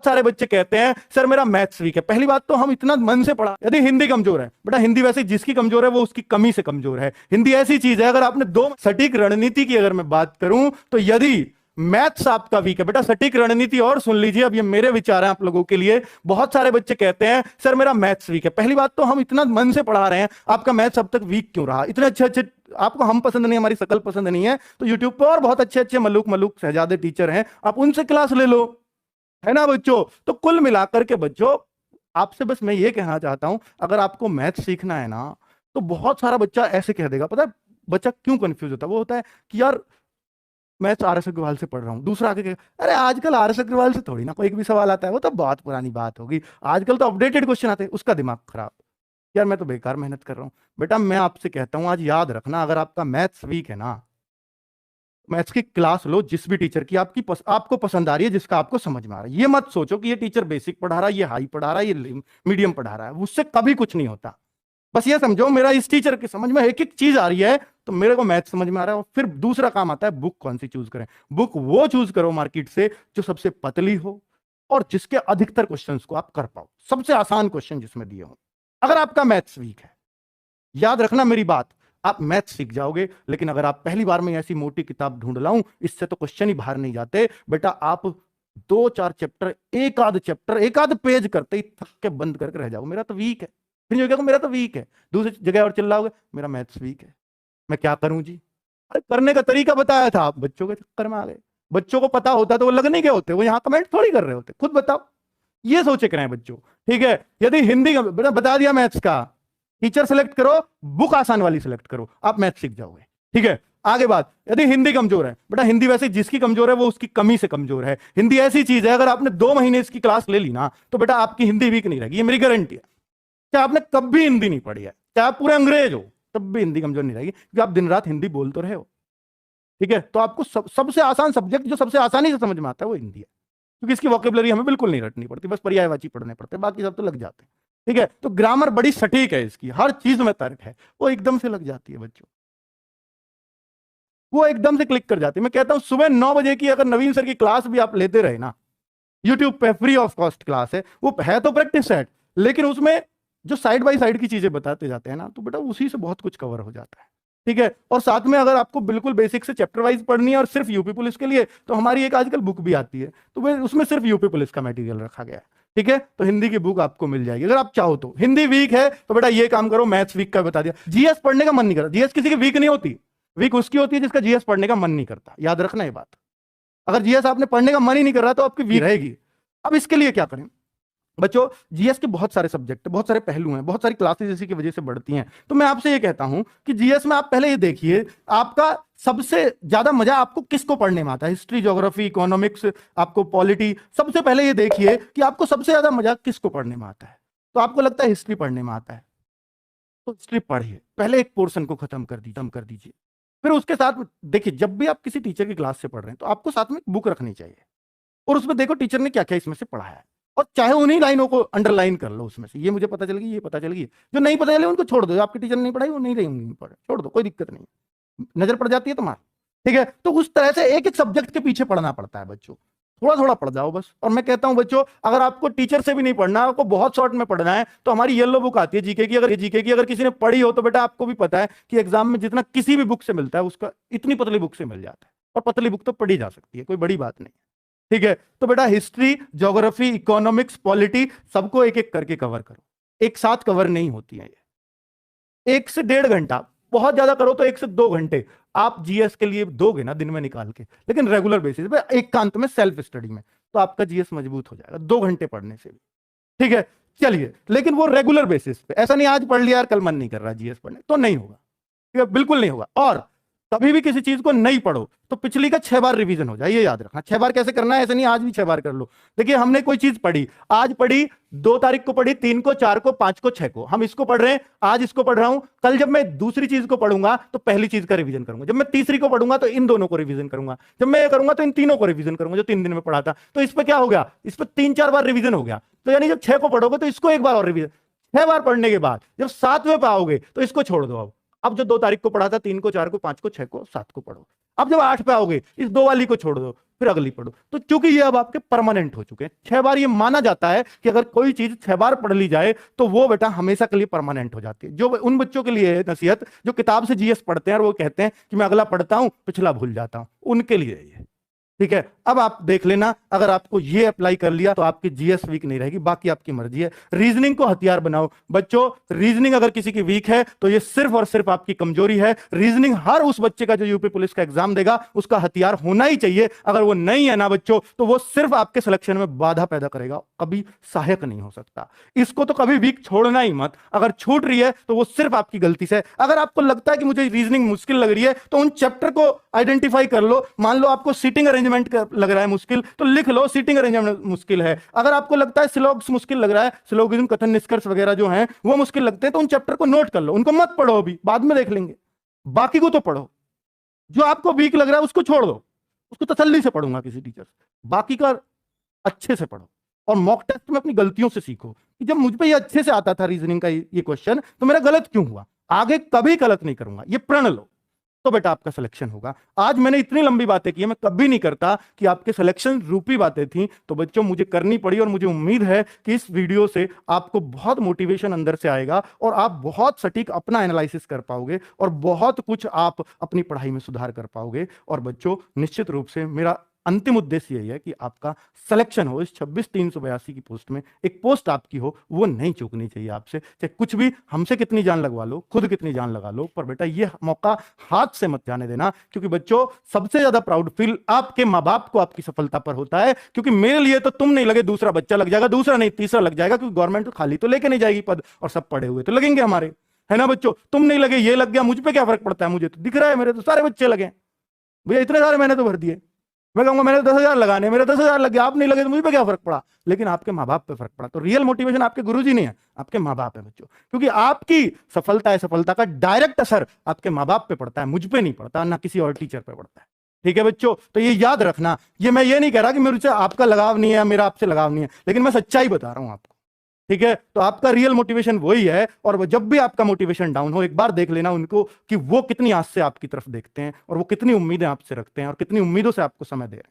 सारे बच्चे कहते हैं सर मेरा मैथ्स वीक है। पहली बात तो हम इतना मन से पढ़ा, यदि हिंदी कमजोर है बेटा, हिंदी वैसे जिसकी कमजोर है वो उसकी कमी से कमजोर है। हिंदी ऐसी चीज है, अगर आपने दो सटीक रणनीति की अगर मैं बात करूं तो यदि मैथ्स आपका वीक है बेटा, सटीक रणनीति और सुन लीजिए, अब ये मेरे विचार हैं आप लोगों के लिए। बहुत सारे बच्चे कहते हैं सर मेरा मैथ्स वीक है। पहली बात तो हम इतना मन से पढ़ा रहे हैं, आपका मैथ्स अब तक वीक क्यों रहा? इतने अच्छे अच्छे आपको हम पसंद नहीं, हमारी शकल पसंद नहीं है, तो यूट्यूब पर और बहुत अच्छे अच्छे मलूक मलूक शहजादे टीचर हैं, आप उनसे क्लास ले लो, है ना बच्चों। तो कुल मिलाकर के बच्चों आपसे बस मैं ये कहना चाहता हूं, अगर आपको मैथ सीखना है ना, तो बहुत सारा बच्चा ऐसे कह देगा, पता है बच्चा क्यों कंफ्यूज होता है? वो होता है कि यार मैं तो आर एस अग्रवाल से पढ़ रहा हूँ, दूसरा आके अरे आजकल आर एस अग्रवाल से थोड़ी ना कोई भी सवाल आता है, वो तो बहुत पुरानी बात होगी, आजकल तो अपडेटेड क्वेश्चन आते हैं, उसका दिमाग खराब। यार मैं तो बेकार मेहनत कर रहा हूँ। बेटा मैं आपसे कहता हूँ आज याद रखना, अगर आपका मैथ्स वीक है ना, मैथ्स की क्लास लो जिस भी टीचर की आपको पसंद आ रही है, जिसका आपको समझ में आ रहा है। ये मत सोचो कि ये टीचर बेसिक पढ़ा रहा है, ये हाई पढ़ा रहा है, ये मीडियम पढ़ा रहा है, उससे कभी कुछ नहीं होता। बस ये समझो मेरा इस टीचर के समझ में एक एक चीज आ रही है, तो मेरे को मैथ समझ में आ रहा है। और फिर दूसरा काम आता है बुक कौन सी चूज करें। बुक वो चूज करो मार्केट से जो सबसे पतली हो और जिसके अधिकतर क्वेश्चंस को आप कर पाओ, सबसे आसान क्वेश्चन जिसमें दिए हो। अगर आपका मैथ्स वीक है, याद रखना मेरी बात, आप मैथ सीख जाओगे, लेकिन अगर आप पहली बार में ऐसी मोटी किताब ढूंढ लाऊं, इससे तो क्वेश्चन ही बाहर नहीं जाते बेटा। आप 2-4 चैप्टर, एक आध चैप्टर, एक आध पेज करते ही थक के बंद करके रह जाओ, मेरा तो वीक है। फिर जो कहो मेरा तो वीक है, दूसरी जगह और चिल्लाओगे मेरा मैथ्स वीक है, मैं क्या करूं जी? अरे करने का तरीका बताया था, आप बच्चों के चक्कर में आ गए। बच्चों को पता होता तो वो लग नहीं गए होते, वो यहां कमेंट थोड़ी कर रहे होते, खुद बताओ। ये सोचे करें बच्चों, ठीक है। यदि हिंदी का बेटा बता दिया मैथ्स का, टीचर सेलेक्ट करो, बुक आसान वाली सेलेक्ट करो, आप मैथ सीख जाओगे, ठीक है। आगे बात, यदि हिंदी कमजोर है बेटा, हिंदी वैसे जिसकी कमजोर है वो उसकी कमी से कमजोर है। हिंदी ऐसी चीज है, अगर आपने 2 महीने इसकी क्लास ले ली ना, तो बेटा आपकी हिंदी वीक नहीं रहेगी, ये मेरी गारंटी है। चाहे आपने कभी हिंदी नहीं पढ़ी है, चाहे आप पूरे अंग्रेज हो, तब भी हिंदी कमजोर नहीं रहेगी, क्योंकि आप दिन रात हिंदी बोल तो रहे हो, ठीक है। तो आपको सबसे आसान सब्जेक्ट जो सबसे आसानी से समझ में आता है वो हिंदी है, क्योंकि इसकी वोकेबलरी हमें बिल्कुल नहीं रटनी पड़ती, बस पर्यायवाची पढ़ने पड़ते, बाकी सब तो लग जाते हैं, ठीक है। तो ग्रामर बड़ी सटीक है इसकी, हर चीज में तर्क है, वो एकदम से लग जाती है बच्चों, वो एकदम से क्लिक कर जाती है। मैं कहता हूं सुबह 9 बजे की अगर नवीन सर की क्लास भी आप लेते रहे ना, यूट्यूब पे फ्री ऑफ कॉस्ट क्लास है, वो है तो प्रैक्टिस सेट, लेकिन उसमें जो साइड बाय साइड की चीजें बताते जाते हैं ना, तो बेटा उसी से बहुत कुछ कवर हो जाता है, ठीक है। और साथ में अगर आपको बिल्कुल बेसिक से चैप्टर वाइज पढ़नी है और सिर्फ यूपी पुलिस के लिए, तो हमारी एक आजकल बुक भी आती है, तो उसमें सिर्फ यूपी पुलिस का मटेरियल रखा गया है, ठीक है। तो हिंदी की बुक आपको मिल जाएगी अगर आप चाहो तो। हिंदी वीक है तो बेटा ये काम करो, मैथ्स वीक का बता दिया। जीएस पढ़ने का मन नहीं करता, जीएस किसी की वीक नहीं होती, वीक उसकी होती है जिसका जीएस पढ़ने का मन नहीं करता, याद रखना ये बात। अगर जीएस आपने पढ़ने का मन ही नहीं कर रहा तो आपकी वीक रहेगी। अब इसके लिए क्या करें बच्चों, जीएस के बहुत सारे सब्जेक्ट, बहुत सारे पहलू हैं, बहुत सारी क्लासेस इसी की वजह से बढ़ती हैं। तो मैं आपसे ये कहता हूं कि जीएस में आप पहले ये देखिए, आपका सबसे ज्यादा मजा आपको किसको पढ़ने में आता है? हिस्ट्री, ज्योग्राफी, इकोनॉमिक्स, आपको पॉलिटी, सबसे पहले ये देखिए कि आपको सबसे ज्यादा मजा किसको पढ़ने में आता है। तो आपको लगता है हिस्ट्री पढ़ने में आता है, तो हिस्ट्री पढ़िए, पहले एक पोर्शन को खत्म कर दीजिए। फिर उसके साथ देखिए, जब भी आप किसी टीचर की क्लास से पढ़ रहे हैं तो आपको साथ में बुक रखनी चाहिए, और उसमें देखो टीचर ने क्या क्या इसमें से पढ़ाया है, और चाहे उन्हीं लाइनों को अंडरलाइन कर लो उसमें से, ये मुझे पता चल गई, ये पता चल गई, जो नहीं पता चले उनको छोड़ दो, आपके टीचर ने नहीं पढ़ाई वो नहीं रहेंगे, पढ़े छोड़ दो, कोई दिक्कत नहीं, नजर पड़ जाती है तुम्हारी, ठीक है। तो उस तरह से एक एक सब्जेक्ट के पीछे पढ़ना पड़ता है बच्चों, थोड़ा थोड़ा पढ़ जाओ बस। और मैं कहता हूं बच्चों, अगर आपको टीचर से भी नहीं पढ़ना, आपको बहुत शॉर्ट में पढ़ना है, तो हमारी येलो बुक आती है जीके की, अगर किसी ने पढ़ी हो तो बेटा आपको भी पता है कि एग्जाम में जितना किसी भी बुक से मिलता है उसका इतनी पतली बुक से मिल जाता है, और पतली बुक तो पढ़ी जा सकती है, कोई बड़ी बात नहीं, ठीक है। तो बेटा हिस्ट्री, ज्योग्राफी, इकोनॉमिक्स, पॉलिटी, सबको एक एक करके कवर करो, एक साथ कवर नहीं होती है ये। 1 से 1.5 घंटा, बहुत ज्यादा करो तो 1 से 2 घंटे आप जीएस के लिए दोगे ना दिन में निकाल के, लेकिन रेगुलर बेसिस पे एकांत में सेल्फ स्टडी में, तो आपका जीएस मजबूत हो जाएगा 2 घंटे पढ़ने से भी, ठीक है। चलिए, लेकिन वो रेगुलर बेसिस पे, ऐसा नहीं आज पढ़ लिया यार कल मन नहीं कर रहा जीएस पढ़ने, तो नहीं होगा, ठीक है, बिल्कुल नहीं होगा। और कभी भी किसी चीज को नहीं पढ़ो तो पिछली का 6 बार रिवीजन हो जाए, ये याद रखना। 6 बार कैसे करना है, ऐसे नहीं आज भी 6 बार कर लो। देखिए हमने कोई चीज पढ़ी, आज पढ़ी, 2 तारीख को पढ़ी, 3 को, 4 को, 5 को, 6 को, हम इसको पढ़ रहे हैं, आज इसको पढ़ रहा हूं, कल जब मैं दूसरी चीज को पढ़ूंगा तो पहली चीज का रिवीजन करूंगा, जब मैं तीसरी को पढ़ूंगा तो इन दोनों को रिवीजन करूंगा, जब मैं ये करूंगा तो इन तीनों को रिवीजन करूंगा जो 3 दिन में पढ़ा था। तो इस पर क्या हो गया, इस पर 3-4 बार रिवीजन हो गया। तो यानी जब 6 को पढ़ोगे तो इसको एक बार और रिवीजन, 6 बार पढ़ने के बाद जब 7वें पे आओगे तो इसको छोड़ दो, अब अब जो 2 तारीख को पढ़ा था 3 को, 4 को, 5 को, 6 को, 7 को पढ़ो। अब जब 8 पे आओगे इस 2 वाली को छोड़ दो, फिर अगली पढ़ो। तो चूंकि ये अब आपके परमानेंट हो चुके हैं, 6 बार ये माना जाता है कि अगर कोई चीज 6 बार पढ़ ली जाए तो वो बेटा हमेशा के लिए परमानेंट हो जाती है। जो उन बच्चों के लिए है नसीहत जो किताब से जीएस पढ़ते हैं और वो कहते हैं कि मैं अगला पढ़ता हूं पिछला भूल जाता हूं, उनके लिए ये ठीक है। अब आप देख लेना, अगर आपको ये अप्लाई कर लिया तो आपकी जीएस वीक नहीं रहेगी, बाकी आपकी मर्जी है। रीजनिंग को हथियार बनाओ बच्चों। रीजनिंग अगर किसी की वीक है तो ये सिर्फ और सिर्फ आपकी कमजोरी है। रीजनिंग हर उस बच्चे का जो यूपी पुलिस का एग्जाम देगा उसका हथियार होना ही चाहिए। अगर वो नहीं है ना बच्चों तो वो सिर्फ आपके सिलेक्शन में बाधा पैदा करेगा, कभी सहायक नहीं हो सकता। इसको तो कभी वीक छोड़ना ही मत। अगर छूट रही है तो वो सिर्फ आपकी गलती से। अगर आपको लगता है कि मुझे रीजनिंग मुश्किल लग रही है तो उन चैप्टर को आइडेंटिफाई कर लो। मान लो आपको सीटिंग अरेंजमेंट लग रहा है मुश्किल तो लिख लो सीटिंग अरेंजमेंट मुश्किल है। अगर आपको लगता है सिलोग्स मुश्किल लग रहा है, सिलोगिज्म, कथन, निष्कर्ष वगैरह जो हैं वो मुश्किल लगते हैं तो उन चैप्टर को नोट कर लो, उनको मत पढ़ो, अभी बाद में देख लेंगे। बाकी को तो पढ़ो। जो आपको वीक लग रहा है उसको छोड़ दो, उसको तसल्ली से पढ़ूंगा किसी टीचर से। बाकी का अच्छे से पढ़ो और मॉक टेस्ट में अपनी गलतियों से सीखो कि जब मुझ पे ये अच्छे से आता था रीजनिंग का ये क्वेश्चन तो मेरा गलत क्यों हुआ, आगे कभी गलत नहीं करूंगा, ये प्रण लो तो बेटा आपका सिलेक्शन होगा। आज मैंने इतनी लंबी बातें की है, मैं कभी नहीं करता कि आपके सिलेक्शन रूपी बातें थी, तो बच्चों मुझे करनी पड़ी और मुझे उम्मीद है कि इस वीडियो से आपको बहुत मोटिवेशन अंदर से आएगा और आप बहुत सटीक अपना एनालिसिस कर पाओगे और बहुत कुछ आप अपनी पढ़ाई में सुधार कर पाओगे। और बच्चों निश्चित रूप से मेरा अंतिम उद्देश्य यही है कि आपका सिलेक्शन हो इस 26,382 की पोस्ट में, एक पोस्ट आपकी हो, वो नहीं चूकनी चाहिए आपसे। चाहे कुछ भी, हमसे कितनी जान लगवा लो, खुद कितनी जान लगा लो, पर बेटा ये मौका हाथ से मत जाने देना। क्योंकि बच्चों सबसे ज्यादा प्राउड फील आपके माँ बाप को आपकी सफलता पर होता है। क्योंकि मेरे लिए तो तुम नहीं लगे, दूसरा बच्चा लग जाएगा, दूसरा नहीं तीसरा लग जाएगा, क्योंकि गवर्नमेंट तो खाली तो लेके नहीं जाएगी पद, और सब पढ़े हुए तो लगेंगे हमारे, है ना बच्चों। तुम नहीं लगे, ये लग गया, मुझ पर क्या फर्क पड़ता है, मुझे तो दिख रहा है, मेरे तो सारे बच्चे लगे भैया, इतने सारे मैंने तो भर दिए। मैं कहूंगा मैंने 10,000 लगाने, मेरे 10,000 लग गया, आप नहीं लगे तो मुझे पे क्या फर्क पड़ा, लेकिन आपके माँ बाप पे फर्क पड़ा। तो रियल मोटिवेशन आपके गुरुजी नहीं है, आपके माँ बाप है बच्चों। क्योंकि आपकी सफलता है, सफलता का डायरेक्ट असर आपके माँ बाप पे पड़ता है, मुझ पे नहीं पड़ता, ना किसी और टीचर पे पड़ता है। ठीक है बच्चों, तो ये याद रखना। ये मैं ये नहीं कह रहा कि मेरे से आपका लगाव नहीं है, मेरा आपसे लगाव नहीं है, लेकिन मैं सच्चाई बता रहा हूं आपको। ठीक है, तो आपका रियल मोटिवेशन वही है। और वो जब भी आपका मोटिवेशन डाउन हो, एक बार देख लेना उनको कि वो कितनी आस से आपकी तरफ देखते हैं और वो कितनी उम्मीदें आपसे रखते हैं और कितनी उम्मीदों से आपको समय दे रहे हैं।